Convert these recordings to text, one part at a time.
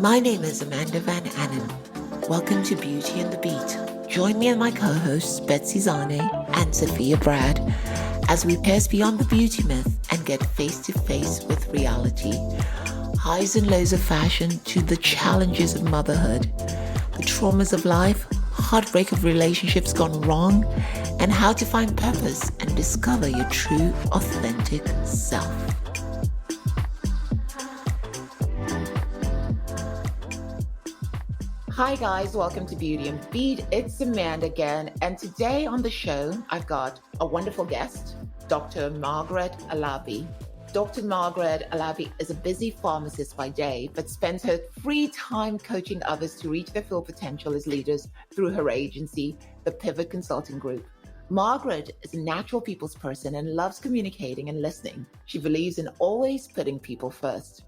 My name is Amanda Van Annen. Welcome to Beauty and the Beat. Join me and my co-hosts Betsy Zane and Sophia Brad as we pierce beyond the beauty myth and get face-to-face with reality. Highs and lows of fashion to the challenges of motherhood, the traumas of life, heartbreak of relationships gone wrong, and how to find purpose and discover your true, authentic self. Hi guys, welcome to Beauty and Beat. It's Amanda again, and today on the show, I've got a wonderful guest, Dr. Margaret Alabi. Dr. Margaret Alabi is a busy pharmacist by day, but spends her free time coaching others to reach their full potential as leaders through her agency, the Pivot Consulting Group. Margaret is a natural people's person and loves communicating and listening. She believes in always putting people first.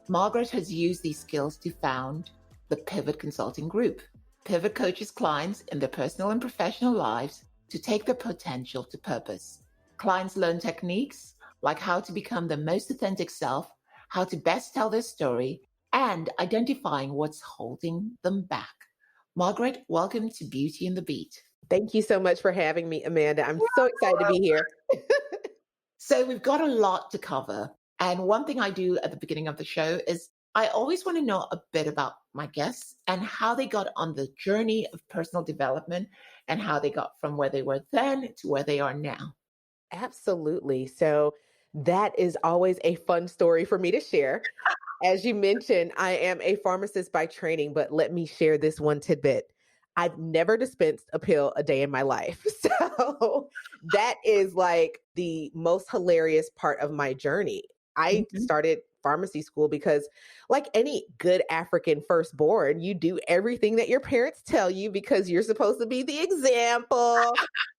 Margaret has used these skills to found the Pivot Consulting Group. Pivot coaches clients in their personal and professional lives to take their potential to purpose. Clients learn techniques like how to become their most authentic self, how to best tell their story, and identifying what's holding them back. Margaret, welcome to Beauty and the Beat. Thank you so much for having me, Amanda. I'm so excited to be here. So we've got a lot to cover. And one thing I do at the beginning of the show is I always want to know a bit about my guests and how they got on the journey of personal development and how they got from where they were then to where they are now. Absolutely. So that is always a fun story for me to share. As you mentioned, I am a pharmacist by training, but let me share this one tidbit. I've never dispensed a pill a day in my life. So that is like the most hilarious part of my journey. I started pharmacy school because, like any good African firstborn, you do everything that your parents tell you because you're supposed to be the example.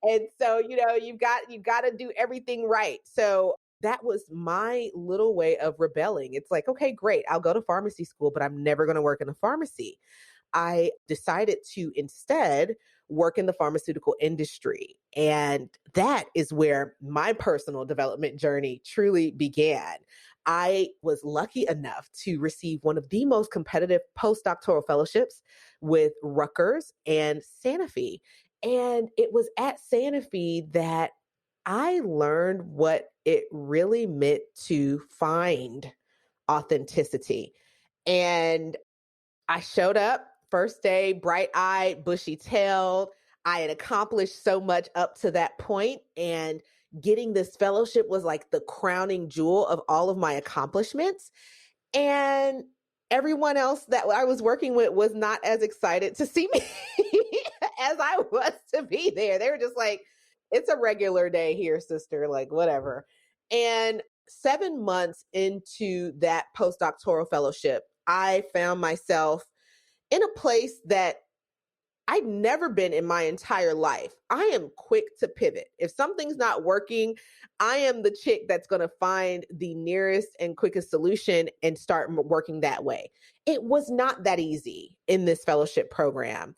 And so, you've got to do everything right. So that was my little way of rebelling. It's like, okay, great. I'll go to pharmacy school, but I'm never going to work in a pharmacy. I decided to instead work in the pharmaceutical industry. And that is where my personal development journey truly began. I was lucky enough to receive one of the most competitive postdoctoral fellowships with Rutgers and Sanofi. And it was at Sanofi that I learned what it really meant to find authenticity. And I showed up first day, bright-eyed, bushy-tailed. I had accomplished so much up to that point, and getting this fellowship was like the crowning jewel of all of my accomplishments. And everyone else that I was working with was not as excited to see me as I was to be there. They were just like, it's a regular day here, sister, like whatever. And 7 months into that postdoctoral fellowship, I found myself in a place that I'd never been in my entire life. I am quick to pivot. If something's not working, I am the chick that's going to find the nearest and quickest solution and start working that way. It was not that easy in this fellowship program.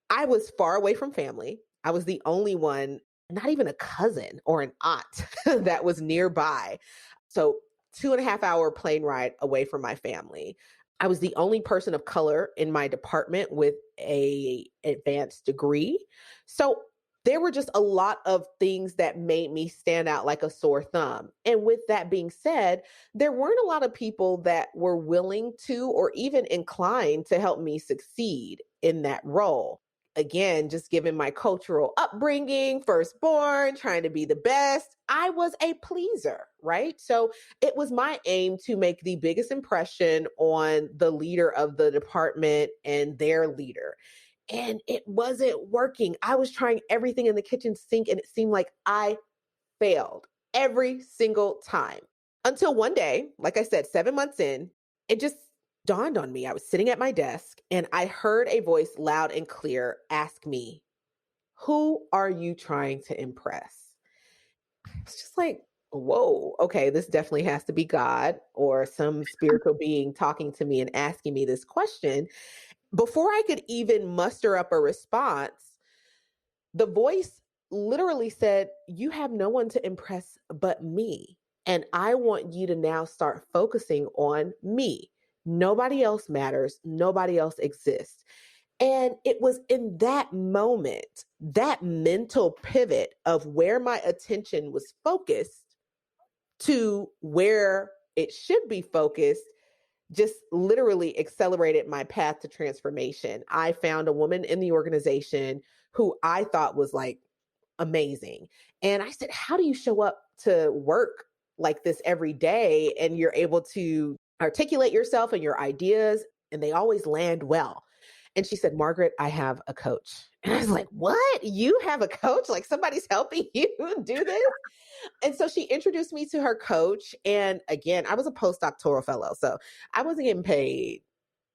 I was far away from family. I was the only one, not even a cousin or an aunt that was nearby. So 2.5-hour plane ride away from my family. I was the only person of color in my department with an advanced degree. So there were just a lot of things that made me stand out like a sore thumb. And with that being said, there weren't a lot of people that were willing to or even inclined to help me succeed in that role. Again, just given my cultural upbringing, firstborn, trying to be the best, I was a pleaser, right? So it was my aim to make the biggest impression on the leader of the department and their leader. And it wasn't working. I was trying everything in the kitchen sink, and it seemed like I failed every single time. Until one day, like I said, 7 months in, it just dawned on me. I was sitting at my desk and I heard a voice loud and clear ask me, "Who are you trying to impress?" It's just like, whoa, okay, this definitely has to be God or some spiritual being talking to me and asking me this question. Before I could even muster up a response, the voice literally said, "You have no one to impress but me. And I want you to now start focusing on me. Nobody else matters. Nobody else exists. And it was in that moment, that mental pivot of where my attention was focused to where it should be focused, just literally accelerated my path to transformation. I found a woman in the organization who I thought was like amazing. And I said, how do you show up to work like this every day and you're able to articulate yourself and your ideas and they always land well? And she said, Margaret, I have a coach. And I was like, what? You have a coach? Like somebody's helping you do this? And so she introduced me to her coach. And again, I was a postdoctoral fellow. So I wasn't getting paid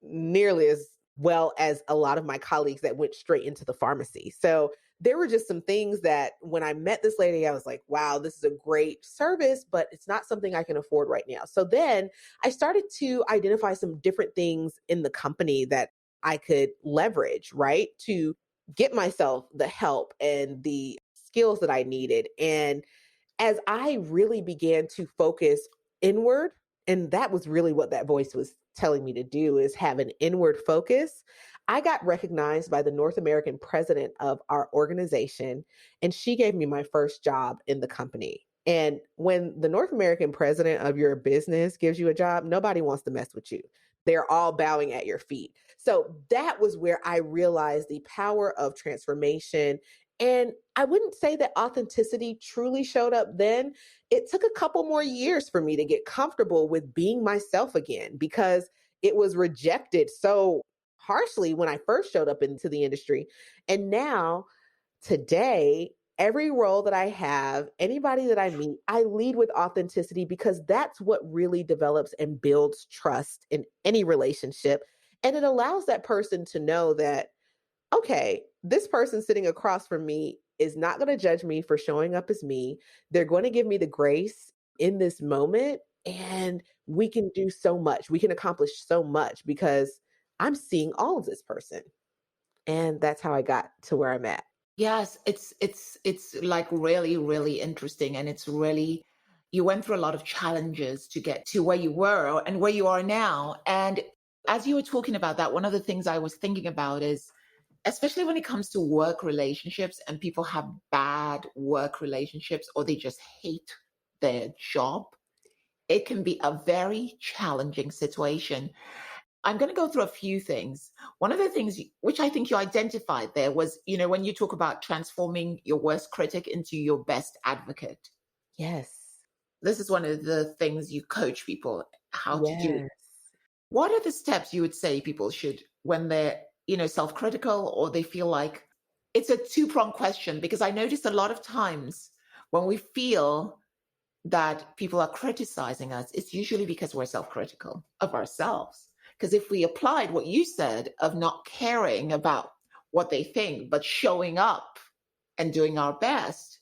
nearly as well as a lot of my colleagues that went straight into the pharmacy. So there were just some things that when I met this lady, I was like, wow, this is a great service, but it's not something I can afford right now. So then I started to identify some different things in the company that I could leverage, right, to get myself the help and the skills that I needed. And as I really began to focus inward, and that was really what that voice was telling me to do is have an inward focus. I got recognized by the North American president of our organization, and she gave me my first job in the company. And when the North American president of your business gives you a job, nobody wants to mess with you. They're all bowing at your feet. So that was where I realized the power of transformation. And I wouldn't say that authenticity truly showed up then. It took a couple more years for me to get comfortable with being myself again because it was rejected so harshly when I first showed up into the industry. And now, today, every role that I have, anybody that I meet, I lead with authenticity because that's what really develops and builds trust in any relationship. And it allows that person to know that okay, this person sitting across from me is not going to judge me for showing up as me. They're going to give me the grace in this moment. And we can do so much. We can accomplish so much because I'm seeing all of this person. And that's how I got to where I'm at. Yes, it's like really, really interesting. And it's really you went through a lot of challenges to get to where you were and where you are now. And as you were talking about that, one of the things I was thinking about is especially when it comes to work relationships and people have bad work relationships or they just hate their job, it can be a very challenging situation. I'm going to go through a few things. One of the things which I think you identified there was, when you talk about transforming your worst critic into your best advocate. Yes. This is one of the things you coach people how to do. Yes. What are the steps you would say people should when they're, self-critical or they feel like it's a two-pronged question because I notice a lot of times when we feel that people are criticizing us, it's usually because we're self-critical of ourselves. Because if we applied what you said of not caring about what they think, but showing up and doing our best,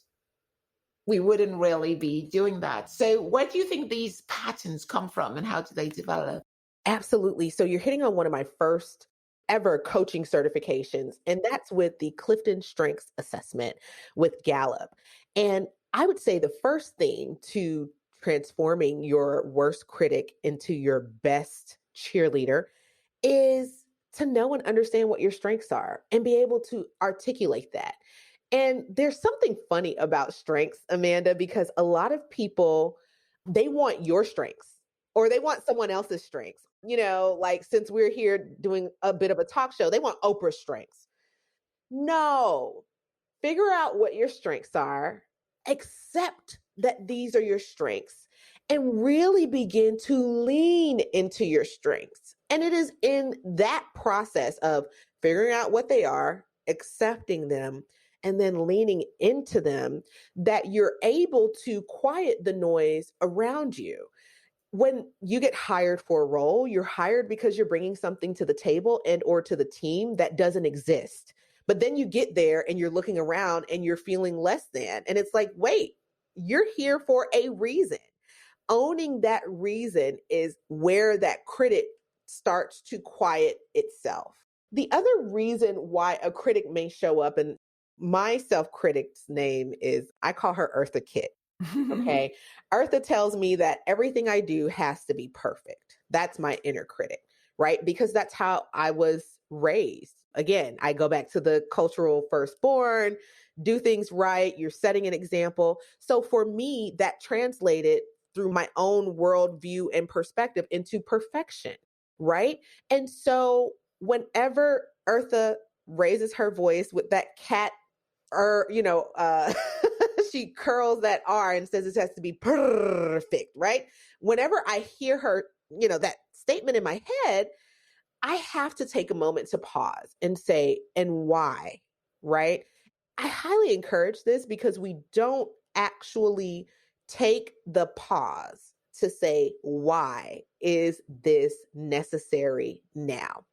we wouldn't really be doing that. So where do you think these patterns come from and how do they develop? Absolutely. So you're hitting on one of my first ever coaching certifications, and that's with the Clifton Strengths Assessment with Gallup. And I would say the first thing to transforming your worst critic into your best cheerleader is to know and understand what your strengths are and be able to articulate that. And there's something funny about strengths, Amanda, because a lot of people, they want your strengths or they want someone else's strengths. Like since we're here doing a bit of a talk show, they want Oprah's strengths. No, figure out what your strengths are, accept that these are your strengths, and really begin to lean into your strengths. And it is in that process of figuring out what they are, accepting them, and then leaning into them that you're able to quiet the noise around you. When you get hired for a role, you're hired because you're bringing something to the table and or to the team that doesn't exist. But then you get there and you're looking around and you're feeling less than. And it's like, wait, you're here for a reason. Owning that reason is where that critic starts to quiet itself. The other reason why a critic may show up, and my self-critic's name is, I call her Eartha Kitt. Okay. Eartha tells me that everything I do has to be perfect. That's my inner critic, right? Because that's how I was raised. Again, I go back to the cultural firstborn, do things right, you're setting an example. So for me, that translated through my own worldview and perspective into perfection, right? And so whenever Eartha raises her voice with that cat or, she curls that R and says it has to be perfect, right? Whenever I hear her, that statement in my head, I have to take a moment to pause and say, and why, right? I highly encourage this because we don't actually take the pause to say, why is this necessary now?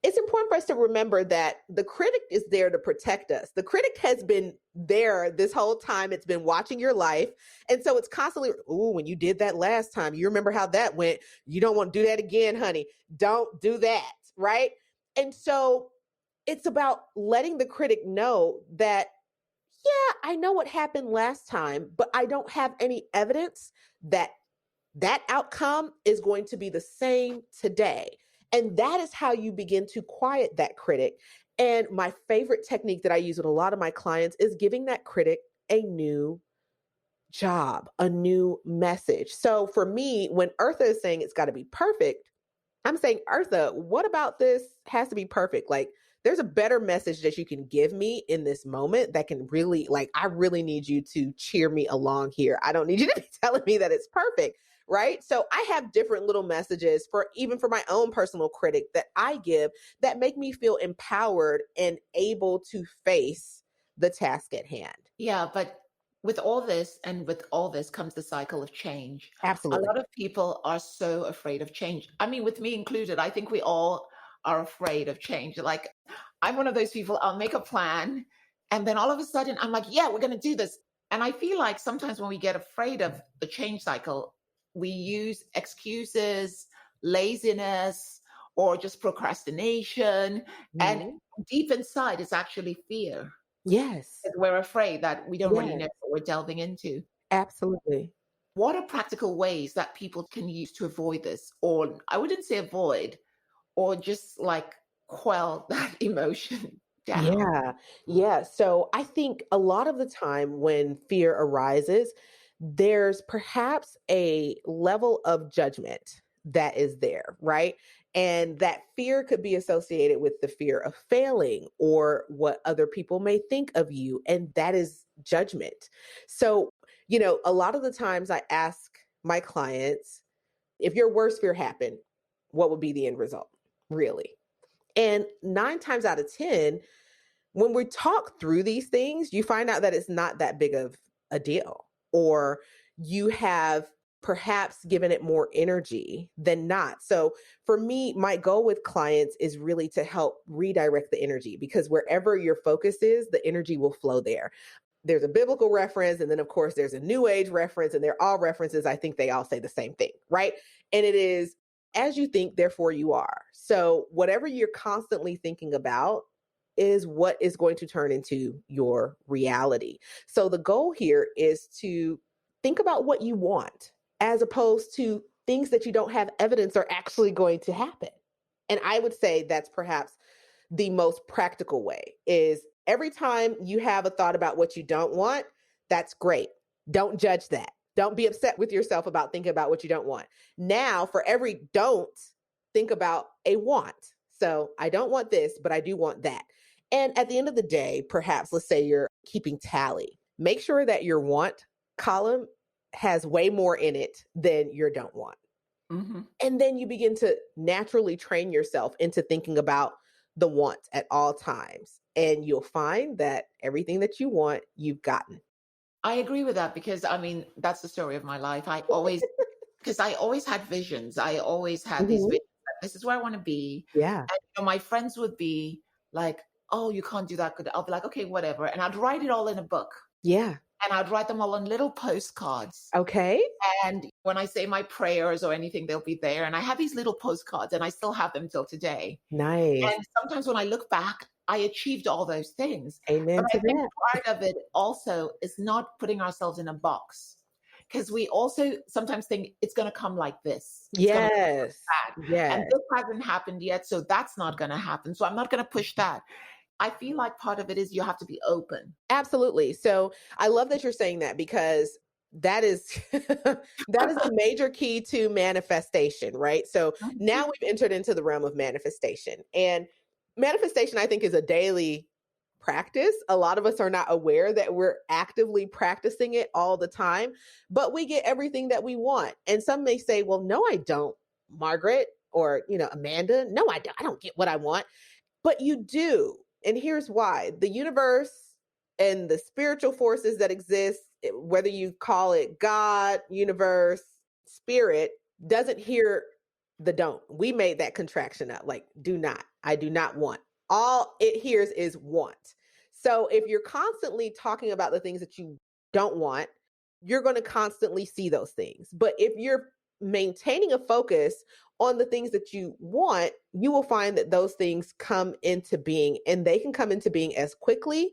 It's important for us to remember that the critic is there to protect us. The critic has been there this whole time. It's been watching your life. And so it's constantly, ooh, when you did that last time, you remember how that went. You don't want to do that again, honey. Don't do that. Right. And so it's about letting the critic know that, yeah, I know what happened last time, but I don't have any evidence that that outcome is going to be the same today. And that is how you begin to quiet that critic. And my favorite technique that I use with a lot of my clients is giving that critic a new job, a new message. So for me, when Eartha is saying it's got to be perfect, I'm saying, Eartha, what about this has to be perfect? Like, there's a better message that you can give me in this moment that can really, like, I really need you to cheer me along here. I don't need you to be telling me that it's perfect, right? So I have different little messages for even for my own personal critic that I give that make me feel empowered and able to face the task at hand. Yeah, but with all this and with all this comes the cycle of change. A Absolutely. lot of people are so afraid of change. I mean, with me included, I think we all are afraid of change. Like, I'm one of those people, I'll make a plan, and then all of a sudden I'm like, yeah, we're going to do this. And I feel like sometimes when we get afraid of the change cycle, we use excuses, laziness, or just procrastination. And Mhm. deep inside, it's actually fear. Yes. We're afraid that we don't really know Yes. what we're delving into. Absolutely. What are practical ways that people can use to avoid this? Or I wouldn't say avoid, or just like quell that emotion down. Yeah. Yeah. So I think a lot of the time when fear arises, there's perhaps a level of judgment that is there, right? And that fear could be associated with the fear of failing or what other people may think of you. And that is judgment. So, a lot of the times I ask my clients, if your worst fear happened, what would be the end result? Really? And 9 times out of 10, when we talk through these things, you find out that it's not that big of a deal, or you have perhaps given it more energy than not. So for me, my goal with clients is really to help redirect the energy because wherever your focus is, the energy will flow there. There's a biblical reference, and then of course there's a new age reference, and they're all references. I think they all say the same thing, right? And it is as you think, therefore you are. So whatever you're constantly thinking about is what is going to turn into your reality. So the goal here is to think about what you want as opposed to things that you don't have evidence are actually going to happen. And I would say that's perhaps the most practical way is every time you have a thought about what you don't want, that's great. Don't judge that. Don't be upset with yourself about thinking about what you don't want. Now, for every don't, think about a want. So I don't want this, but I do want that. And at the end of the day, perhaps let's say you're keeping tally. Make sure that your want column has way more in it than your don't want. Mhm. And then you begin to naturally train yourself into thinking about the want at all times. And you'll find that everything that you want, you've gotten. I agree with that because I mean, that's the story of my life. Because I always had visions. I always had these Mhm. visions. That this is where I want to be. Yeah. And my friends would be like, "Oh, you can't do that." Good. I'll be like, "Okay, whatever." And I'd write it all in a book, Yeah. and I'd write them all on little postcards. Okay. And when I say my prayers or anything, they'll be there. And I have these little postcards, and I still have them till today. Nice. And sometimes when I look back, I achieved all those things. But Amen I to think that. part of it also is not putting ourselves in a box. because we also sometimes think it's going to come like this. It's going to come Yes. like that. And Yes. this hasn't happened yet, so that's not going to happen. So I'm not going to push that. I feel like part of it is you have to be open. Absolutely. So I love that you're saying that, because that is that is a major key to manifestation, right? So now we've entered into the realm of manifestation. And manifestation, I think, is a daily practice. A lot of us are not aware that we're actively practicing it all the time, but we get everything that we want. And some may say, well, no, I don't, Margaret, or, Amanda. No, I don't. I don't get what I want. But you do. And here's why. The universe and the spiritual forces that exist, whether you call it God, universe, spirit, doesn't hear the don't. We made that contraction up, like do not. I do not want. All it hears is want. So if you're constantly talking about the things that you don't want, you're going to constantly see those things. But if you're maintaining a focus on the things that you want, you will find that those things come into being, and they can come into being as quickly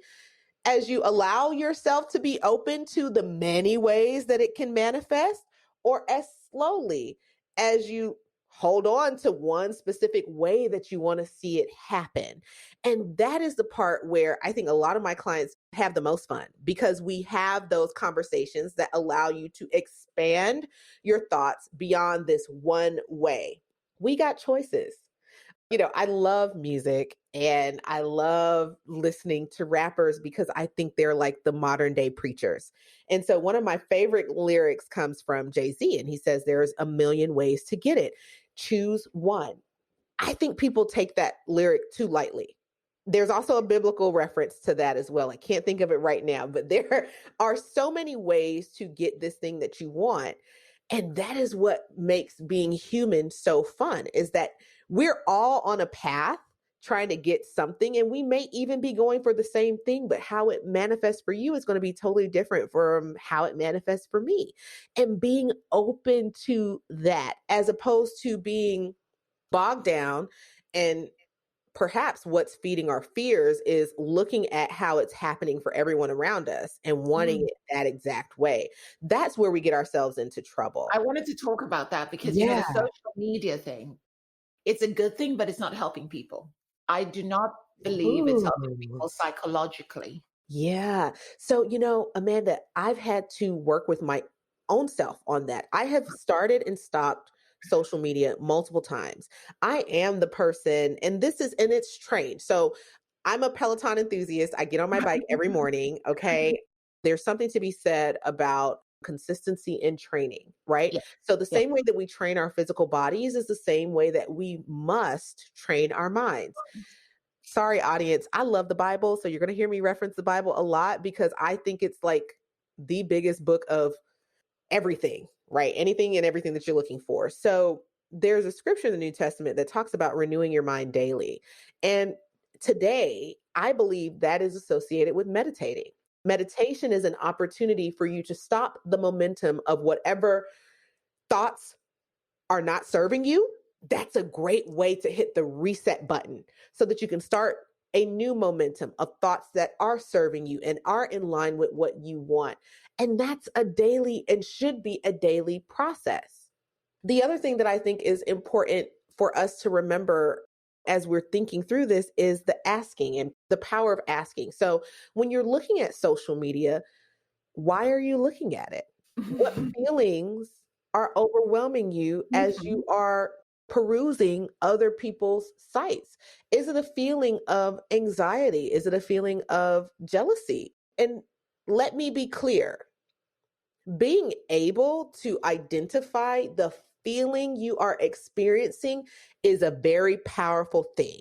as you allow yourself to be open to the many ways that it can manifest, or as slowly as you hold on to one specific way that you want to see it happen. And that is the part where I think a lot of my clients have the most fun, because we have those conversations that allow you to expand your thoughts beyond this one way. We got choices. I love music and I love listening to rappers, because I think they're like the modern day preachers. And so one of my favorite lyrics comes from Jay-Z, and he says, there's a million ways to get it. Choose one. I think people take that lyric too lightly. There's also a biblical reference to that as well. I can't think of it right now, but there are so many ways to get this thing that you want. And that is what makes being human so fun, is that we're all on a path trying to get something, and we may even be going for the same thing, but how it manifests for you is going to be totally different from how it manifests for me. And being open to that, as opposed to being bogged down, and perhaps what's feeding our fears is looking at how it's happening for everyone around us and wanting it that exact way. That's where we get ourselves into trouble. I wanted to talk about that because, the Yeah. social media thing, it's a good thing, but it's not helping people. I do not believe it's helping Ooh. people psychologically. Yeah. So, Amanda, I've had to work with my own self on that. I have started and stopped social media multiple times. I am the person, and it's trained. So I'm a Peloton enthusiast. I get on my bike every morning. Okay. There's something to be said about consistency in training, right? Yeah. So the Yeah. same way that we train our physical bodies is the same way that we must train our minds. Sorry, audience. I love the Bible. So you're going to hear me reference the Bible a lot, because I think it's like the biggest book of everything, right? Anything and everything that you're looking for. So there's a scripture in the New Testament that talks about renewing your mind daily. And today, I believe that is associated with meditating. Meditation is an opportunity for you to stop the momentum of whatever thoughts are not serving you. That's a great way to hit the reset button so that you can start a new momentum of thoughts that are serving you and are in line with what you want. And that's a daily and should be a daily process. The other thing that I think is important for us to remember as we're thinking through this is the asking and the power of asking. So when you're looking at social media, why are you looking at it? What feelings are overwhelming you as you are perusing other people's sites? Is it a feeling of anxiety? Is it a feeling of jealousy? And let me be clear, being able to identify the feeling you are experiencing is a very powerful thing,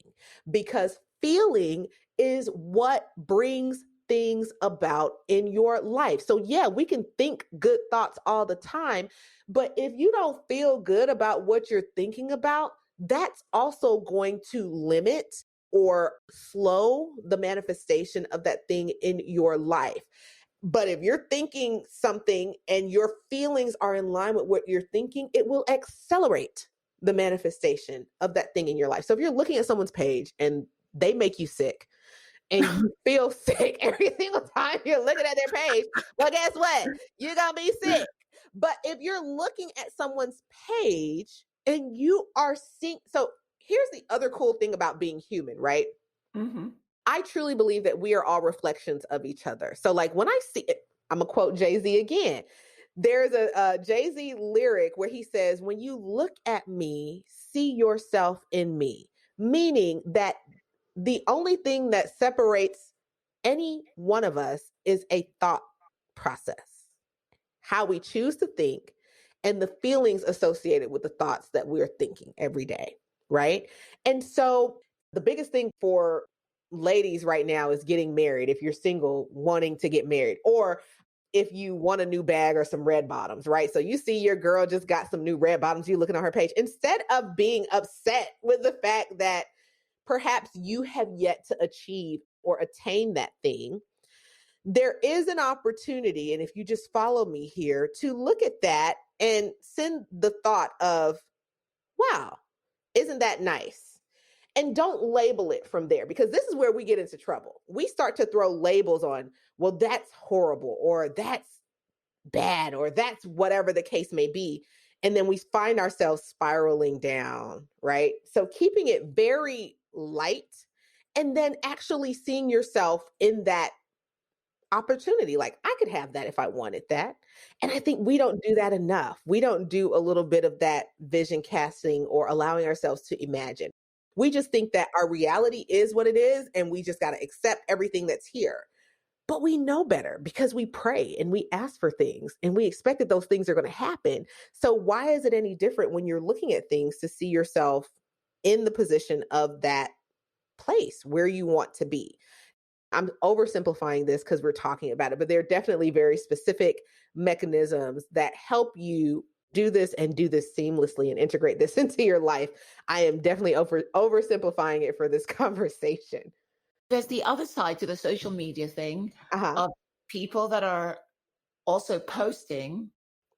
because feeling is what brings things about in your life. So yeah, we can think good thoughts all the time, but if you don't feel good about what you're thinking about, that's also going to limit or slow the manifestation of that thing in your life. But if you're thinking something and your feelings are in line with what you're thinking, it will accelerate the manifestation of that thing in your life. So if you're looking at someone's page and they make you sick and you feel sick every single time you're looking at their page, well, guess what? You're going to be sick. But if you're looking at someone's page and you are seeing, so here's the other cool thing about being human, right? Mm-hmm. I truly believe that we are all reflections of each other. So, like, when I see it, I'm going to quote Jay-Z again. There's a Jay-Z lyric where he says, when you look at me, see yourself in me, meaning that the only thing that separates any one of us is a thought process, how we choose to think, and the feelings associated with the thoughts that we're thinking every day, right? And so the biggest thing for ladies right now is getting married. If you're single, wanting to get married, or if you want a new bag or some red bottoms, right? So you see your girl just got some new red bottoms, you looking on her page, instead of being upset with the fact that perhaps you have yet to achieve or attain that thing, there is an opportunity, and if you just follow me here, to look at that and send the thought of, wow, isn't that nice? And don't label it from there, because this is where we get into trouble. We start to throw labels on, well, that's horrible, or that's bad, or that's whatever the case may be. And then we find ourselves spiraling down, right? So keeping it very light, and then actually seeing yourself in that opportunity. Like, I could have that if I wanted that. And I think we don't do that enough. We don't do a little bit of that vision casting or allowing ourselves to imagine. We just think that our reality is what it is, and we just got to accept everything that's here. But we know better because we pray and we ask for things and we expect that those things are going to happen. So why is it any different when you're looking at things to see yourself in the position of that place where you want to be? I'm oversimplifying this because we're talking about it, but there are definitely very specific mechanisms that help you do this and do this seamlessly and integrate this into your life. I am definitely oversimplifying it for this conversation. There's the other side to the social media thing Uh-huh. of people that are also posting,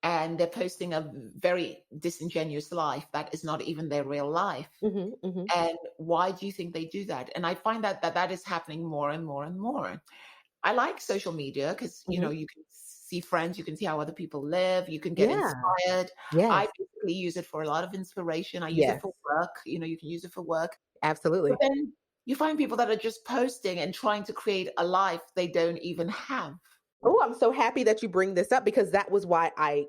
and they're posting a very disingenuous life that is not even their real life. Hmm. Hmm. And why do you think they do that? And I find that is happening more and more and more. I like social media because, Hmm. you can see friends, you can see how other people live, you can get Yeah. inspired. I Yes. basically use it for a lot of inspiration. I use it Yes. for work. You can use it for work. But Absolutely. then you find people that are just posting and trying to create a life they don't even have. Oh, I'm so happy that you bring this up, because that was why I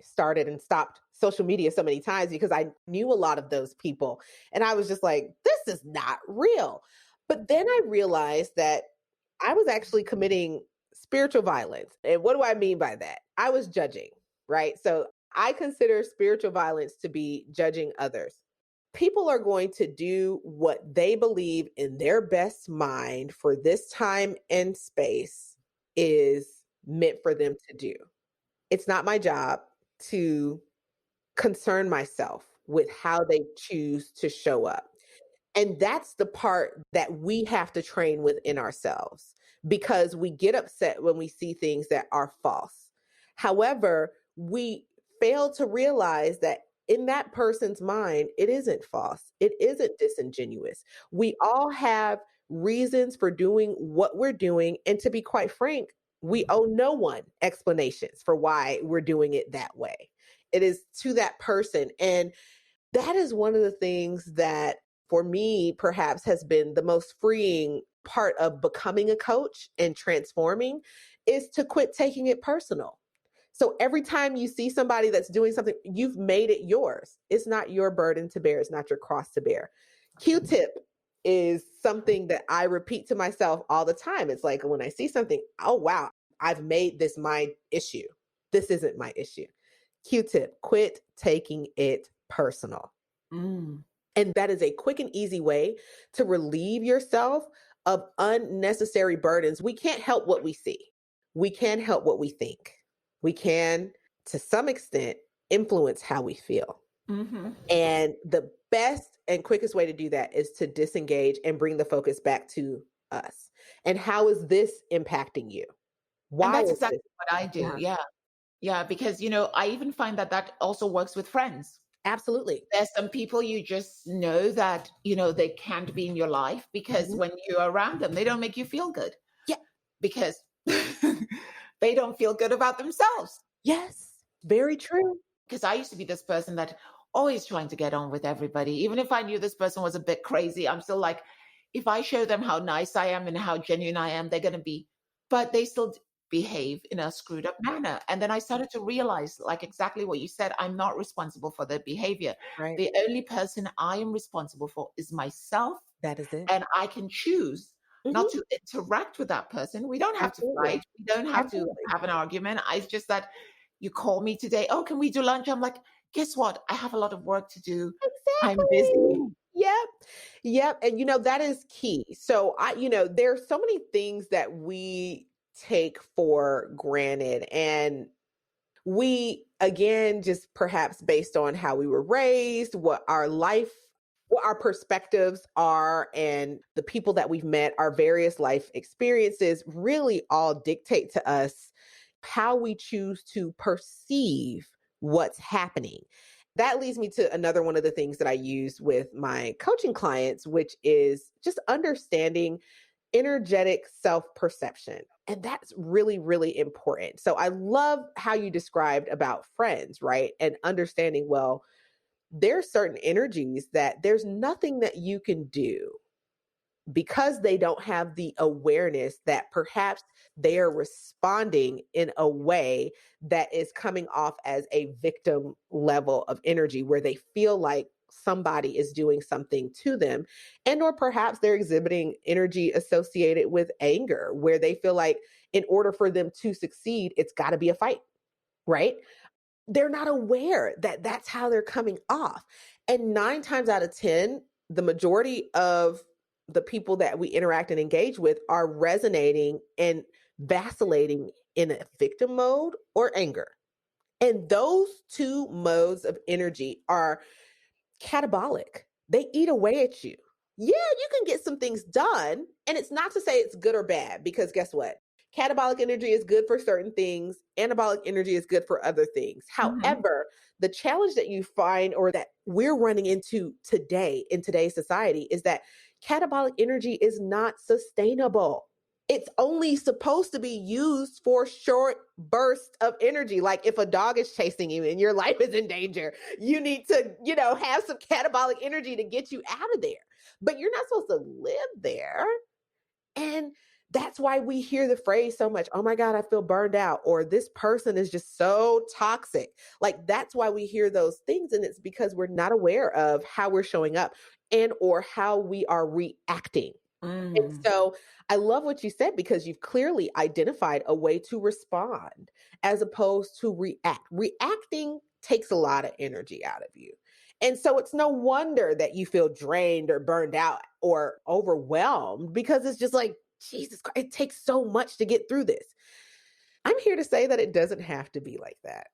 started and stopped social media so many times, because I knew a lot of those people. And I was just like, this is not real. But then I realized that I was actually committing spiritual violence. And what do I mean by that? I was judging, right? So I consider spiritual violence to be judging others. People are going to do what they believe in their best mind for this time and space is meant for them to do. It's not my job to concern myself with how they choose to show up. And that's the part that we have to train within ourselves, because we get upset when we see things that are false. However, we fail to realize that in that person's mind, it isn't false. It isn't disingenuous. We all have reasons for doing what we're doing. And to be quite frank, we owe no one explanations for why we're doing it that way. It is to that person. And that is one of the things that, for me, perhaps has been the most freeing part of becoming a coach and transforming, is to quit taking it personal. So every time you see somebody that's doing something, you've made it yours. It's not your burden to bear. It's not your cross to bear. Q-tip is something that I repeat to myself all the time. It's like when I see something, oh, wow, I've made this my issue. This isn't my issue. Q-tip, quit taking it personal. Mm. And that is a quick and easy way to relieve yourself of unnecessary burdens. We can't help what we see. We can help what we think. We can, to some extent, influence how we feel. Hmm. And the best and quickest way to do that is to disengage and bring the focus back to us. And how is this impacting you? And Why that's is exactly this? what I do. Yeah, Yeah. Yeah. Because, I even find that also works with friends. absolutely. There's some people you just know that, they can't be in your life because Mhm. when you're around them, they don't make you feel good Yeah. because they don't feel good about themselves. Yes. Very true. Because I used to be this person that always trying to get on with everybody. Even if I knew this person was a bit crazy, I'm still like, if I show them how nice I am and how genuine I am, they're going to be, but they still behave in a screwed up manner. And then I started to realize, like exactly what you said, I'm not responsible for their behavior. Right. The only person I am responsible for is myself, That is it. and I can choose not Mhm. to interact with that person. We don't have to Absolutely. fight. We don't have to Absolutely. have an argument. It's just that you call me today. Oh, can we do lunch? I'm like, guess what? I have a lot of work to do. I'm busy. Exactly. Yep. Yep. And that is key. So there's so many things that we take for granted, and we, again, just perhaps based on how we were raised, what our perspectives are, and the people that we've met, our various life experiences really all dictate to us how we choose to perceive what's happening. That leads me to another one of the things that I use with my coaching clients, which is just understanding energetic self perception. And that's really, really important. So I love how you described about friends, right? And understanding, well, there's certain energies that there's nothing that you can do because they don't have the awareness that perhaps they are responding in a way that is coming off as a victim level of energy where they feel like somebody is doing something to them, and or perhaps they're exhibiting energy associated with anger where they feel like in order for them to succeed it's got to be a fight, right? They're not aware that that's how they're coming off. And 9 times out of 10, the majority of the people that we interact and engage with are resonating and vacillating in a victim mode or anger. And those two modes of energy are catabolic. They eat away at you. Yeah, you can get some things done. And it's not to say it's good or bad, because guess what? Catabolic energy is good for certain things, anabolic energy is good for other things. Mhm. However, the challenge that you find or that we're running into today in today's society is that catabolic energy is not sustainable. It's only supposed to be used for short bursts of energy. Like if a dog is chasing you and your life is in danger, you need to, have some catabolic energy to get you out of there. But you're not supposed to live there. And that's why we hear the phrase so much, oh my God, I feel burned out, or this person is just so toxic. Like that's why we hear those things. And it's because we're not aware of how we're showing up and or how we are reacting. And Mm. so I love what you said because you've clearly identified a way to respond as opposed to react. Reacting takes a lot of energy out of you. And so it's no wonder that you feel drained or burned out or overwhelmed because it's just like, Jesus Christ, it takes so much to get through this. I'm here to say that it doesn't have to be like that.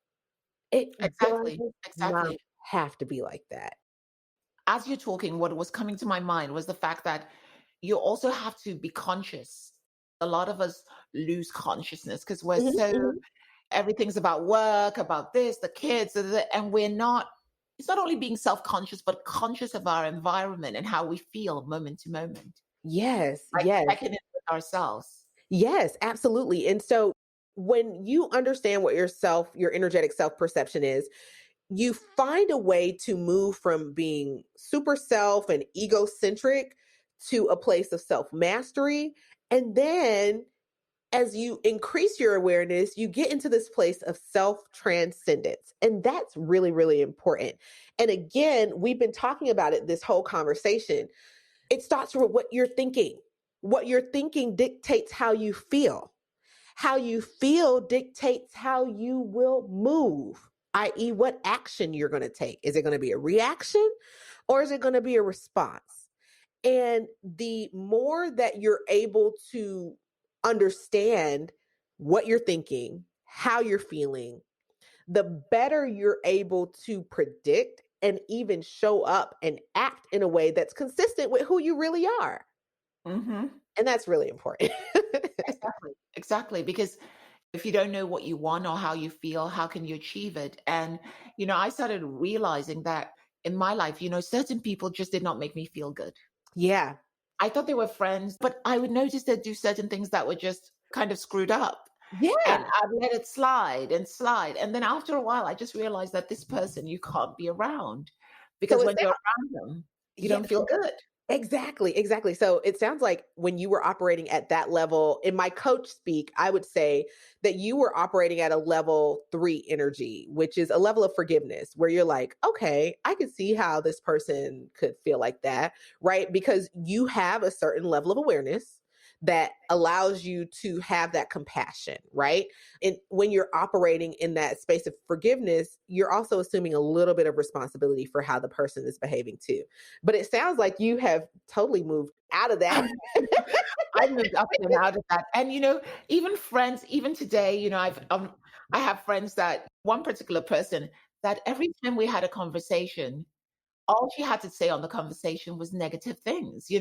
It does Exactly. not Exactly. have to be like that. As you're talking, what was coming to my mind was the fact that you also have to be conscious. A lot of us lose consciousness because we're Mhm, so mhm. everything's about work, about this, the kids, and we're not. It's not only being self-conscious, but conscious of our environment and how we feel moment to moment, Yes, like yes. checking in with ourselves. Yes, absolutely. And so when you understand what your energetic self perception is, you find a way to move from being super self and egocentric to a place of self mastery. And then as you increase your awareness, you get into this place of self transcendence. And that's really, really important. And again, we've been talking about it this whole conversation. It starts with what you're thinking. What you're thinking dictates how you feel. How you feel dictates how you will move, i.e., what action you're going to take. Is it going to be a reaction or is it going to be a response? And the more that you're able to understand what you're thinking, how you're feeling, the better you're able to predict and even show up and act in a way that's consistent with who you really are. Mhm. And that's really important. Exactly. Exactly, because if you don't know what you want or how you feel, how can you achieve it? And, I started realizing that in my life, certain people just did not make me feel good. Yeah. I thought they were friends, but I would notice they'd do certain things that were just kind of screwed up. And Yeah. I've let it slide and slide. And then after a while, I just realized that this person you can't be around So because is when that you're around them, you yeah, don't feel good. exactly, exactly. So it sounds like when you were operating at that level, in my coach speak, I would say that you were operating at a level 3 energy, which is a level of forgiveness where you're like, okay, I can see how this person could feel like that, right? Because you have a certain level of awareness that allows you to have that compassion, right? And when you're operating in that space of forgiveness, you're also assuming a little bit of responsibility for how the person is behaving too. But it sounds like you have totally moved out of that. I moved up and out of that. And even friends, even today, I have friends that one particular person that every time we had a conversation, all she had to say on the conversation was negative things, and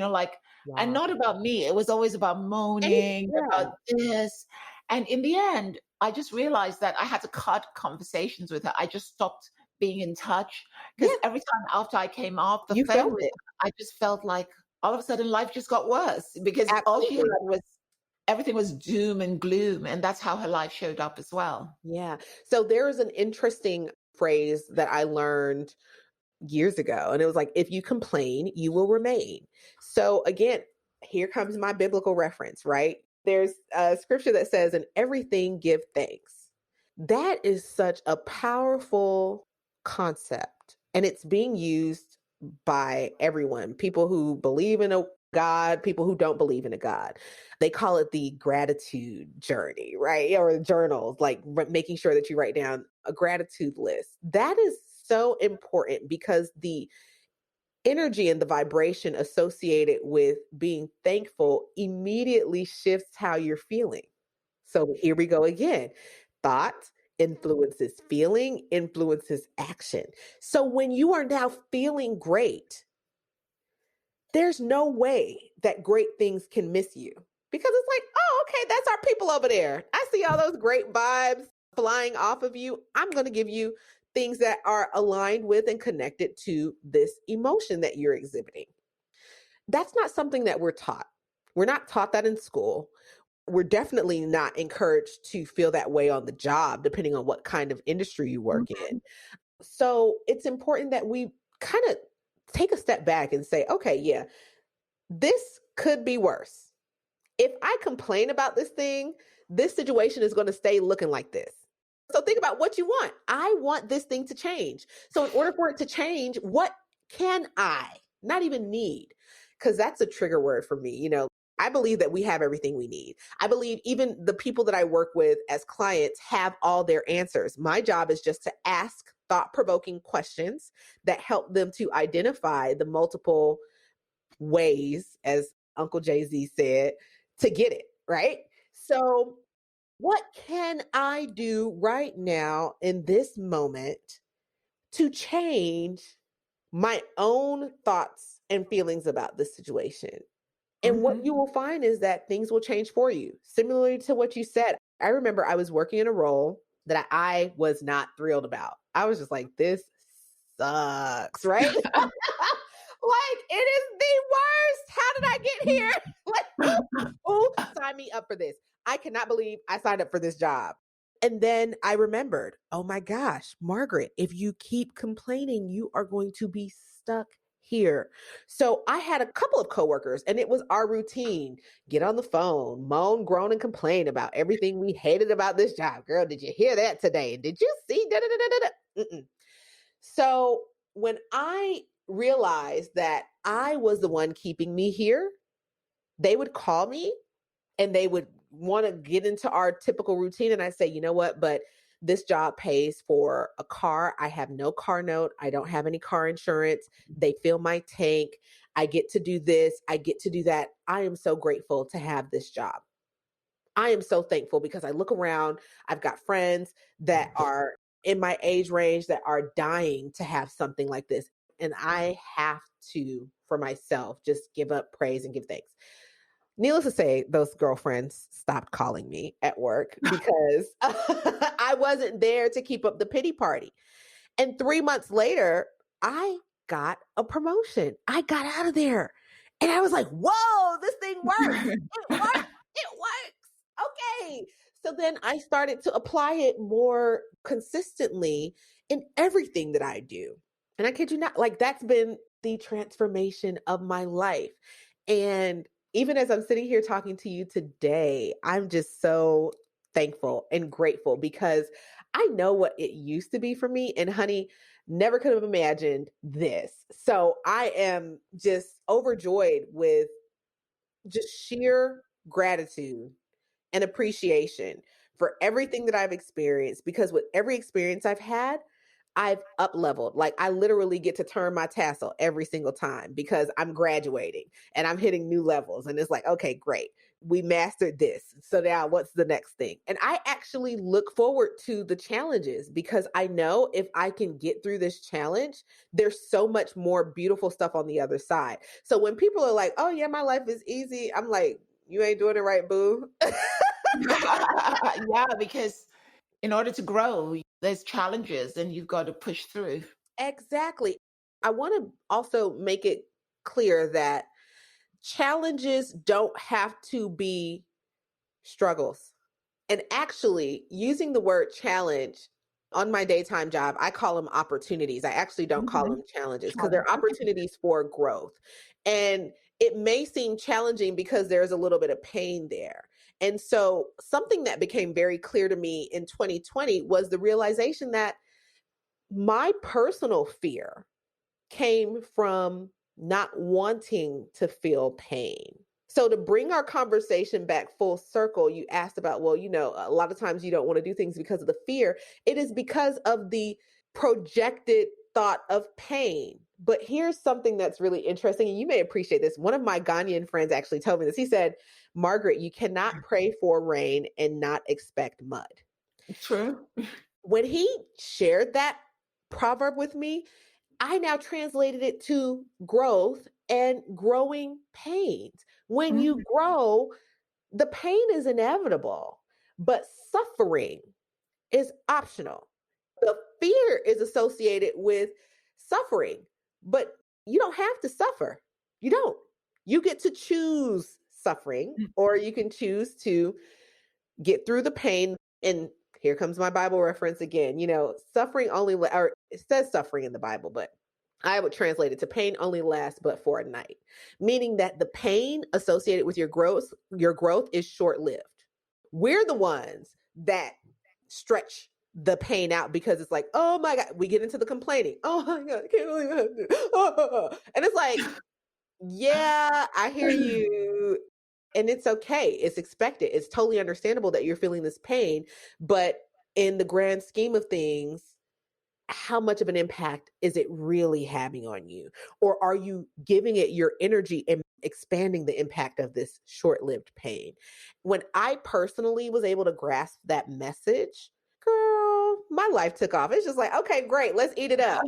Wow. not about me. It was always about And moaning, yeah. about this. And in the end, I just realized that I had to cut conversations with her. I just stopped being in touch because Yeah, every time after I came off the you phone felt with it. her, I just felt like all of a sudden life just got worse because all she had Absolutely. was everything was doom and gloom. And that's how her life showed up as well. Yeah. So there is an interesting phrase that I learned years ago, and it was like, if you complain, you will remain. So again, here comes my biblical reference, right? There's a scripture that says, in everything give thanks. That is such a powerful concept, and it's being used by everyone, people who believe in a God, people who don't believe in a God. They call it the gratitude journey, right? Or journals, like making sure that you write down a gratitude list. That is so important because the energy and the vibration associated with being thankful immediately shifts how you're feeling. So here we go again. Thought influences feeling, influences action. So when you are now feeling great, there's no way that great things can miss you because it's like, oh, okay, that's our people over there. I see all those great vibes flying off of you. I'm going to give you things that are aligned with and connected to this emotion that you're exhibiting. That's not something that we're taught. We're not taught that in school. We're definitely not encouraged to feel that way on the job, depending on what kind of industry you work in. Mhm. So it's important that we kind of take a step back and say, okay, yeah, this could be worse. If I complain about this thing, this situation is going to stay looking like this. So think about what you want. I want this thing to change. So in order for it to change, what can I not even need? Because that's a trigger word for me. I believe that we have everything we need. I believe even the people that I work with as clients have all their answers. My job is just to ask thought provoking questions that help them to identify the multiple ways, as Uncle Jay-Z said, to get it, right? So, what can I do right now in this moment to change my own thoughts and feelings about this situation? And what Mhm. you will find is that things will change for you. Similarly to what you said, I remember I was working in a role that I was not thrilled about. I was just like, this sucks, right? Like, it is the worst. How did I get here? Like, who signed me up for this? I cannot believe I signed up for this job. And then I remembered, oh my gosh, Margaret, if you keep complaining, you are going to be stuck here. So I had a couple of coworkers, and it was our routine: get on the phone, moan, groan, and complain about everything we hated about this job. Girl, did you hear that today? Did you see? Da, da, da, da, da. Mm-mm. So when I realized that I was the one keeping me here, they would call me and they would want to get into our typical routine. And I say, you know what? But this job pays for a car. I have no car note. I don't have any car insurance. They fill my tank. I get to do this. I get to do that. I am so grateful to have this job. I am so thankful because I look around, I've got friends that are in my age range that are dying to have something like this. And I have to, for myself, just give up praise and give thanks. Needless to say, those girlfriends stopped calling me at work because I wasn't there to keep up the pity party. And 3 months later, I got a promotion. I got out of there. And I was like, whoa, this thing works. It works. It works. Okay. So then I started to apply it more consistently in everything that I do. And I kid you not, like that's been the transformation of my life. And even as I'm sitting here talking to you today, I'm just so thankful and grateful because I know what it used to be for me. And honey, never could have imagined this. So I am just overjoyed with just sheer gratitude and appreciation for everything that I've experienced because with every experience I've had, I've up leveled. Like I literally get to turn my tassel every single time because I'm graduating and I'm hitting new levels. And it's like, okay, great. We mastered this. So now what's the next thing? And I actually look forward to the challenges because I know if I can get through this challenge, there's so much more beautiful stuff on the other side. So when people are like, oh yeah, my life is easy, I'm like, you ain't doing it right, boo. Yeah, because in order to grow, there's challenges and you've got to push through. Exactly. I want to also make it clear that challenges don't have to be struggles. And actually, using the word challenge on my daytime job, I call them opportunities. I actually don't call Mhm. them challenges because Challenge. they're opportunities for growth. And it may seem challenging because there's a little bit of pain there. And so, something that became very clear to me in 2020 was the realization that my personal fear came from not wanting to feel pain. So to bring our conversation back full circle, you asked about, well, a lot of times you don't want to do things because of the fear. It is because of the projected thought of pain. But here's something that's really interesting, and you may appreciate this. One of my Ghanaian friends actually told me this. He said, Margaret, you cannot pray for rain and not expect mud. True. When he shared that proverb with me, I now translated it to growth and growing pains. When you Mhm. grow, the pain is inevitable, but suffering is optional. The fear is associated with suffering, but you don't have to suffer. You don't. You get to choose suffering, or you can choose to get through the pain. And here comes my Bible reference again. Suffering only, or it says suffering in the Bible, but I would translate it to pain only lasts but for a night, meaning that the pain associated with your growth is short lived. We're the ones that stretch the pain out because it's like, oh my God, we get into the complaining. Oh my God, I can't believe I have to. Oh. And it's like, yeah, I hear you. And it's okay. It's expected. It's totally understandable that you're feeling this pain. But in the grand scheme of things, how much of an impact is it really having on you? Or are you giving it your energy and expanding the impact of this short lived pain? When I personally was able to grasp that message, girl, my life took off. It's just like, okay, great. Let's eat it up.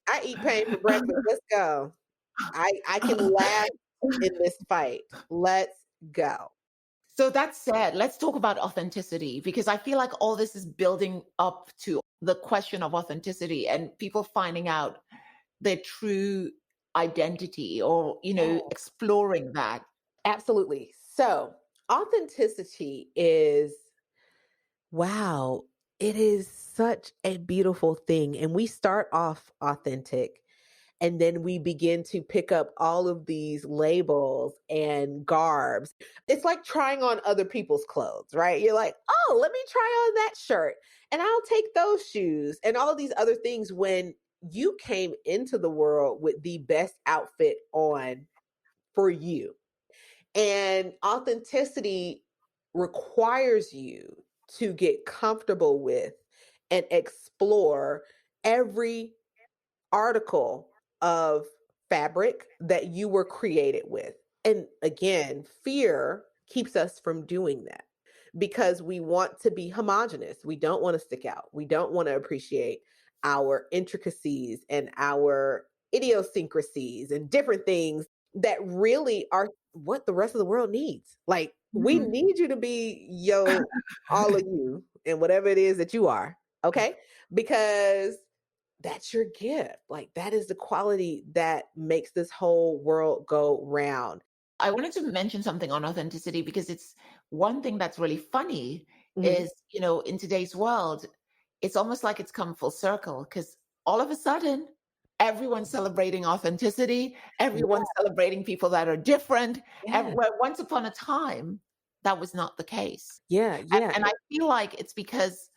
I eat pain for breakfast. Let's go. I can laugh in this fight. Let's go. So that said, let's talk about authenticity because I feel like all this is building up to the question of authenticity and people finding out their true identity or, Yes. exploring that. Absolutely. So, authenticity is, wow, it is such a beautiful thing. And we start off authentic and then we begin to pick up all of these labels and garbs. It's like trying on other people's clothes, right? You're like, oh, let me try on that shirt and I'll take those shoes and all of these other things when you came into the world with the best outfit on for you. And authenticity requires you to get comfortable with and explore every article of fabric that you were created with. And again, fear keeps us from doing that because we want to be homogenous. We don't want to stick out. We don't want to appreciate our intricacies and our idiosyncrasies and different things that really are what the rest of the world needs. Like, we Mhm. need you to be all of you and whatever it is that you are. Okay. Because that's your gift. Like that is the quality that makes this whole world go round. I wanted to mention something on authenticity because it's one thing that's really funny Mhm. is, in today's world, it's almost like it's come full circle because all of a sudden, everyone's celebrating authenticity, Yeah, everyone's celebrating people that are different. yeah, Where once upon a time, that was not the case. yeah, yeah. And I feel like it's because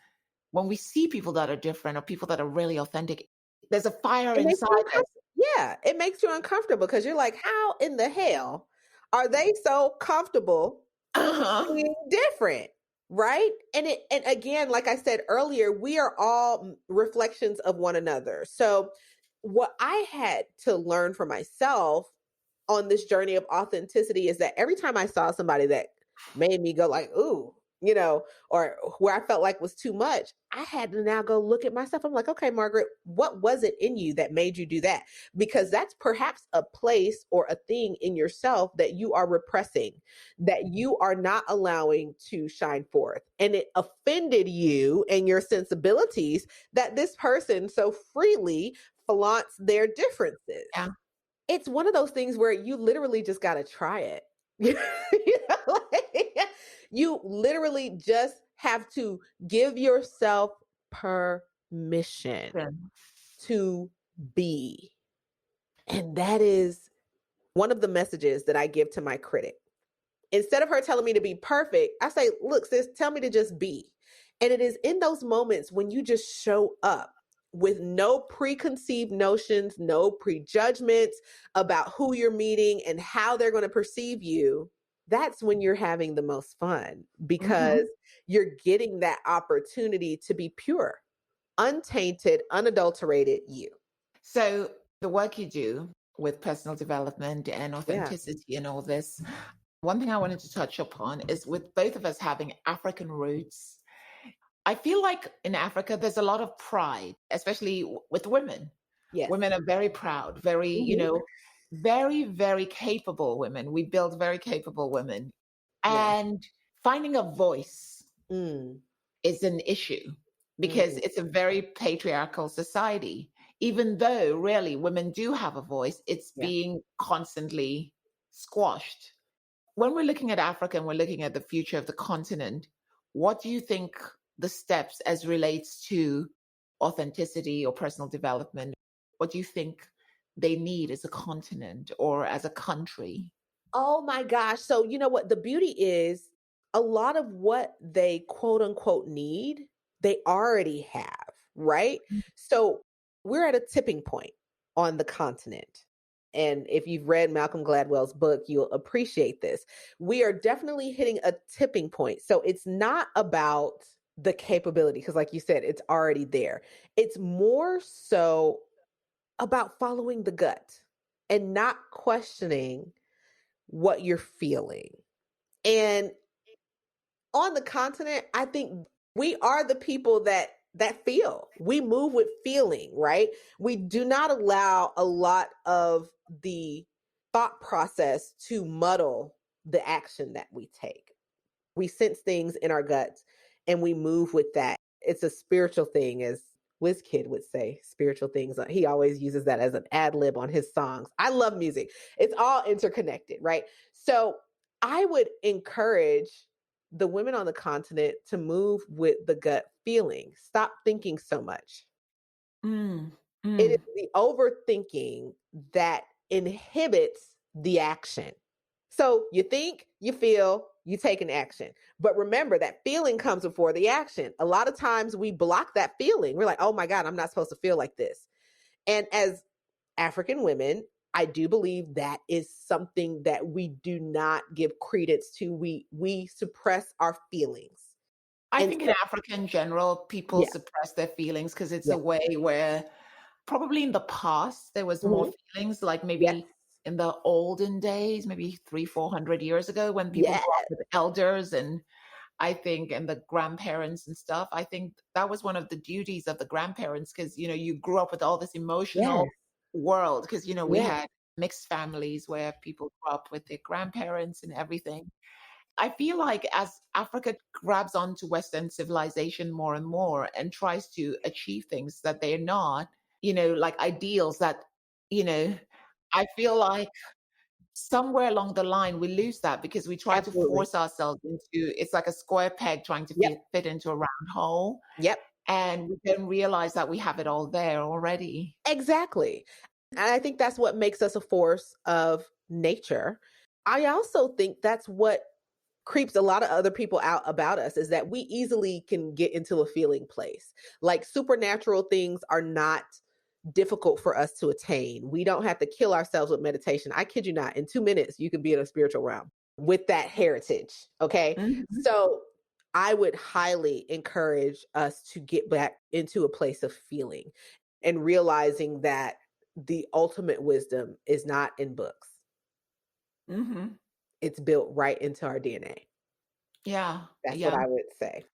when we see people that are different or people that are really authentic, there's a fire It makes you inside us. uncomfortable. Yeah, it makes you uncomfortable because you're like, how in the hell are they so comfortable Uh-huh. being different? Right? And again, like I said earlier, we are all reflections of one another. So what I had to learn for myself on this journey of authenticity is that every time I saw somebody that made me go like, ooh, or where I felt like was too much, I had to now go look at myself. I'm like, okay, Margaret, what was it in you that made you do that? Because that's perhaps a place or a thing in yourself that you are repressing, that you are not allowing to shine forth. And it offended you and your sensibilities that this person so freely flaunts their differences. Yeah. It's one of those things where you literally just gotta try it. Like, you literally just have to give yourself permission Good. to be. And that is one of the messages that I give to my critic. Instead of her telling me to be perfect, I say, look, sis, tell me to just be. And it is in those moments when you just show up with no preconceived notions, no prejudgments about who you're meeting and how they're going to perceive you. That's when you're having the most fun because Mhm. you're getting that opportunity to be pure, untainted, unadulterated you. So the work you do with personal development and Yeah. authenticity and all this, one thing I wanted to touch upon is with both of us having African roots, I feel like in Africa, there's a lot of pride, especially with women. Yes. Women are very proud, very, Mhm. very, very capable women. We build very capable women. Yeah. And finding a voice Mm, is an issue because mm, it's a very patriarchal society. Even though really women do have a voice, it's yeah. being constantly squashed. When we're looking at Africa and we're looking at the future of the continent, what do you think the steps as relates to authenticity or personal development, what do you think they need as a continent or as a country? Oh my gosh. So, you know what? The beauty is a lot of what they quote unquote need, they already have, right? So, we're at a tipping point on the continent. And if you've read Malcolm Gladwell's book, you'll appreciate this. We are definitely hitting a tipping point. So, it's not about the capability, because, like you said, it's already there. It's more so about following the gut and not questioning what you're feeling. And on the continent, I think we are the people that feel. We move with feeling, right? We do not allow a lot of the thought process to muddle the action that we take. We sense things in our guts and we move with that. It's a spiritual thing, as WizKid would say, spiritual things. He always uses that as an ad lib on his songs. I love music. It's all interconnected, right? So I would encourage the women on the continent to move with the gut feeling. Stop thinking so much. Mm, It is mm. the overthinking that inhibits the action. So you think, you feel, you take an action. But remember that feeling comes before the action. A lot of times we block that feeling. We're like, oh my God, I'm not supposed to feel like this. And as African women, I do believe that is something that we do not give credence to. We suppress our feelings. I And think in so, Africa in general, people yeah, suppress their feelings because it's yeah. a way where probably in the past there was more Mhm. feelings, like Yes. maybe in the olden days, maybe 300, 400 years ago when people Yeah. grew up with elders and I think and the grandparents and stuff. I think that was one of the duties of the grandparents because you grew up with all this emotional Yes. world because we Yeah. had mixed families where people grew up with their grandparents and everything. I feel like as Africa grabs onto Western civilization more and more and tries to achieve things that they're not, like ideals that, you know, I feel like somewhere along the line, we lose that because we try to Absolutely. force ourselves into it's like a square peg trying to Yep. fit into a round hole. Yep. And we don't realize that we have it all there already. Exactly. And I think that's what makes us a force of nature. I also think that's what creeps a lot of other people out about us is that we easily can get into a feeling place. Like supernatural things are not difficult for us to attain. We don't have to kill ourselves with meditation. I kid you not, in 2 minutes, you can be in a spiritual realm with that heritage. Okay. Mhm, So I would highly encourage us to get back into a place of feeling and realizing that the ultimate wisdom is not in books. mhm. It's built right into our DNA. Yeah, That's what yeah. I would say.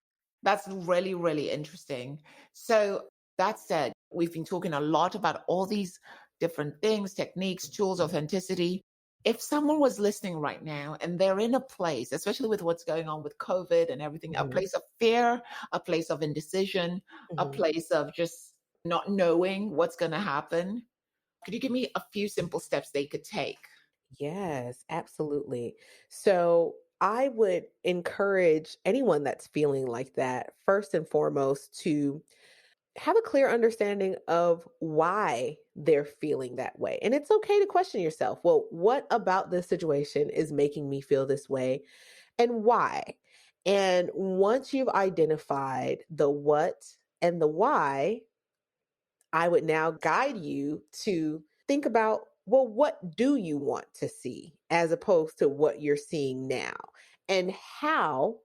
That's really, really interesting. So, that said, we've been talking a lot about all these different things, techniques, tools, authenticity. If someone was listening right now and they're in a place, especially with what's going on with COVID and everything, a Mhm, place of fear, a place of indecision, a mhm. place of just not knowing what's going to happen, could you give me a few simple steps they could take? Yes, absolutely. So I would encourage anyone that's feeling like that, first and foremost, to have a clear understanding of why they're feeling that way. And it's okay to question yourself. Well, what about this situation is making me feel this way and why? And once you've identified the what and the why, I would now guide you to think about, well, what do you want to see as opposed to what you're seeing now? And how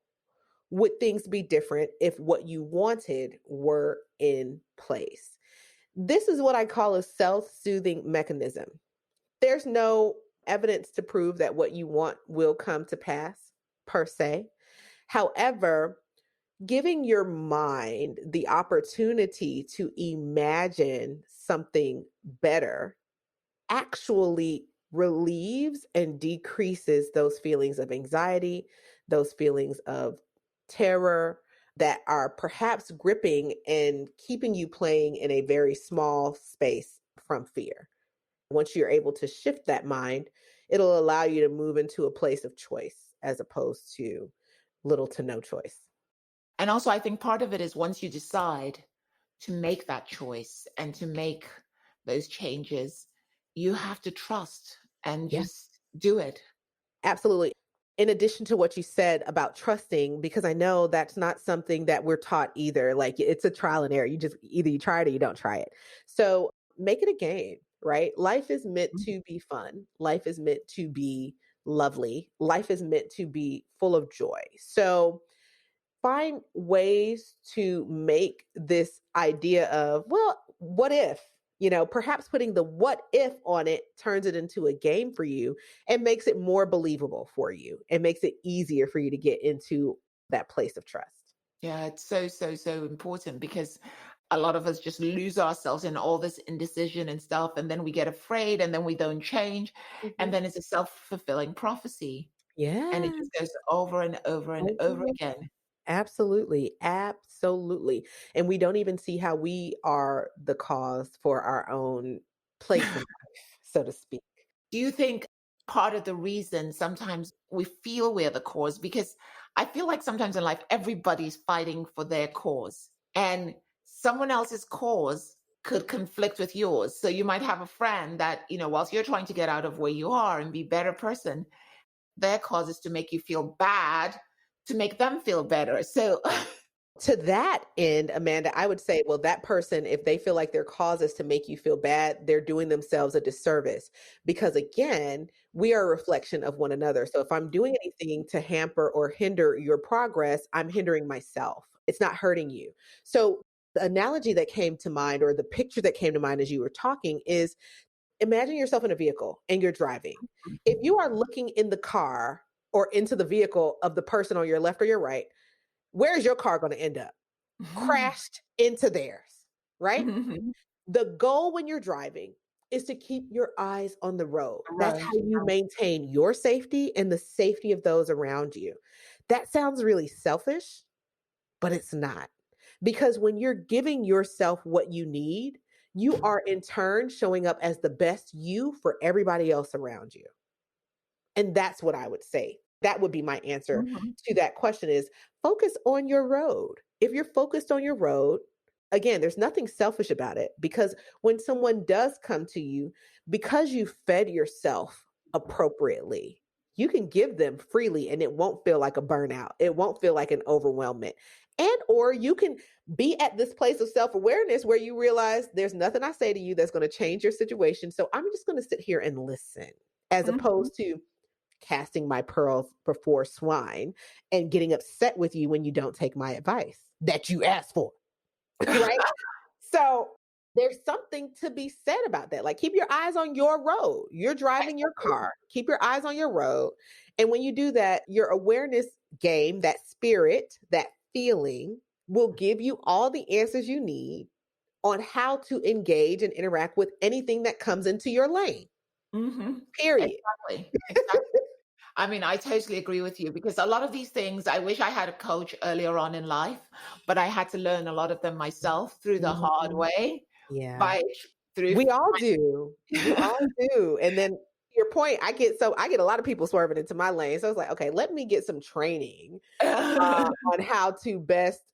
would things be different if what you wanted were in place? This is what I call a self soothing mechanism. There's no evidence to prove that what you want will come to pass, per se. However, giving your mind the opportunity to imagine something better actually relieves and decreases those feelings of anxiety, those feelings of terror that are perhaps gripping and keeping you playing in a very small space from fear. Once you're able to shift that mind, it'll allow you to move into a place of choice as opposed to little to no choice. And also, I think part of it is once you decide to make that choice and to make those changes, you have to trust and Yeah. just do it. Absolutely. In addition to what you said about trusting, because I know that's not something that we're taught either. Like it's a trial and error. You just either you try it or you don't try it. So make it a game, right? Life is meant to be fun. Life is meant to be lovely. Life is meant to be full of joy. So find ways to make this idea of, well, what if? Perhaps putting the what if on it turns it into a game for you and makes it more believable for you and makes it easier for you to get into that place of trust. Yeah, it's so, so, so important because a lot of us just lose ourselves in all this indecision and stuff. And then we get afraid and then we don't change. And Mhm. then it's a self fulfilling prophecy. And it Yeah. just goes over and over and over Over. again. Absolutely. Absolutely. And we don't even see how we are the cause for our own place in life, so to speak. Do you think part of the reason sometimes we feel we're the cause? Because I feel like sometimes in life, everybody's fighting for their cause, and someone else's cause could conflict with yours. So you might have a friend that, whilst you're trying to get out of where you are and be a better person, their cause is to make you feel bad to make them feel better. So, To that end, Amanda, I would say, well, that person, if they feel like their cause is to make you feel bad, they're doing themselves a disservice. Because again, we are a reflection of one another. So if I'm doing anything to hamper or hinder your progress, I'm hindering myself. It's not hurting you. So the analogy that came to mind, or the picture that came to mind as you were talking, is imagine yourself in a vehicle and you're driving. If you are looking in the car or into the vehicle of the person on your left or your right, where is your car going to end up? Crashed into theirs, right? The goal when you're driving is to keep your eyes on the road. That's how right. you maintain your safety and the safety of those around you. That sounds really selfish, but it's not. Because when you're giving yourself what you need, you are in turn showing up as the best you for everybody else around you. And that's what I would say. That would be my answer Mhm. to that question is focus on your road. If you're focused on your road, again, there's nothing selfish about it because when someone does come to you, because you fed yourself appropriately, you can give them freely and it won't feel like a burnout. It won't feel like an overwhelmment. And or you can be at this place of self-awareness where you realize there's nothing I say to you that's going to change your situation. So I'm just going to sit here and listen as Mhm. opposed to casting my pearls before swine and getting upset with you when you don't take my advice that you asked for. Right? So there's something to be said about that. Like keep your eyes on your road. You're driving your car. Keep your eyes on your road. And when you do that, your awareness game, that spirit, that feeling will give you all the answers you need on how to engage and interact with anything that comes into your lane. Mhm. Period. Exactly. Exactly. I mean, I totally agree with you because a lot of these things, I wish I had a coach earlier on in life, but I had to learn a lot of them myself through the hard Mhm. way Yeah. by through We all do. We my all do. And then to your point, I get a lot of people swerving into my lane. So I was like, okay, let me get some training on how to best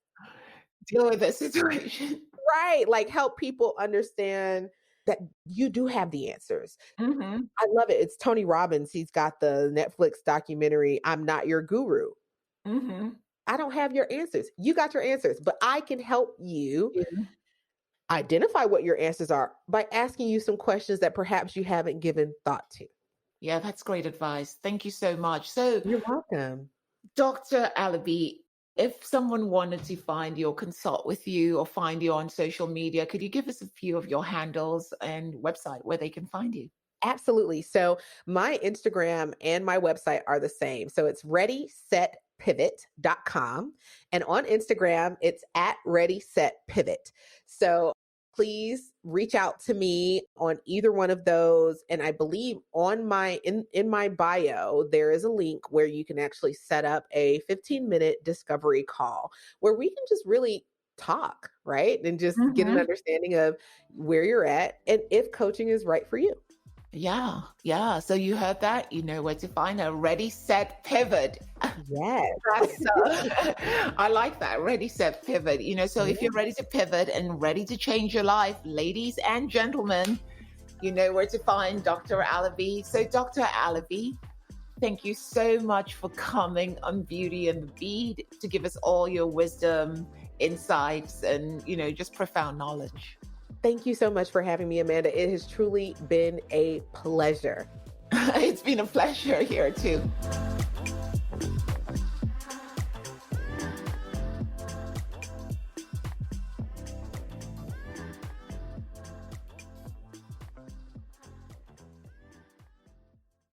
deal with the situation. right, like help people understand that you do have the answers. Mhm. I love it. It's Tony Robbins. He's got the Netflix documentary, I'm Not Your Guru. Mhm. I don't have your answers. You got your answers, but I can help you Yeah. identify what your answers are by asking you some questions that perhaps you haven't given thought to. Yeah, that's great advice. Thank you so much. So, You're welcome. Dr. Alabi, if someone wanted to find you or consult with you or find you on social media, could you give us a few of your handles and website where they can find you? Absolutely. So my Instagram and my website are the same. So it's readysetpivot.com. And on Instagram, it's at readysetpivot. So please reach out to me on either one of those. And I believe on in my bio, there is a link where you can actually set up a 15-minute discovery call where we can just really talk, right? And just get an Mhm. understanding of where you're at and if coaching is right for you. Yeah, yeah. So you heard that? You know where to find a ready, set, pivot. Yes. That's I like that. Ready, set, pivot. So if Yeah. you're ready to pivot and ready to change your life, ladies and gentlemen, you know where to find Dr. Alabi. So Dr. Alabi, thank you so much for coming on Beauty and the Bead to give us all your wisdom, insights, and just profound knowledge. Thank you so much for having me, Amanda. It has truly been a pleasure. It's been a pleasure here too.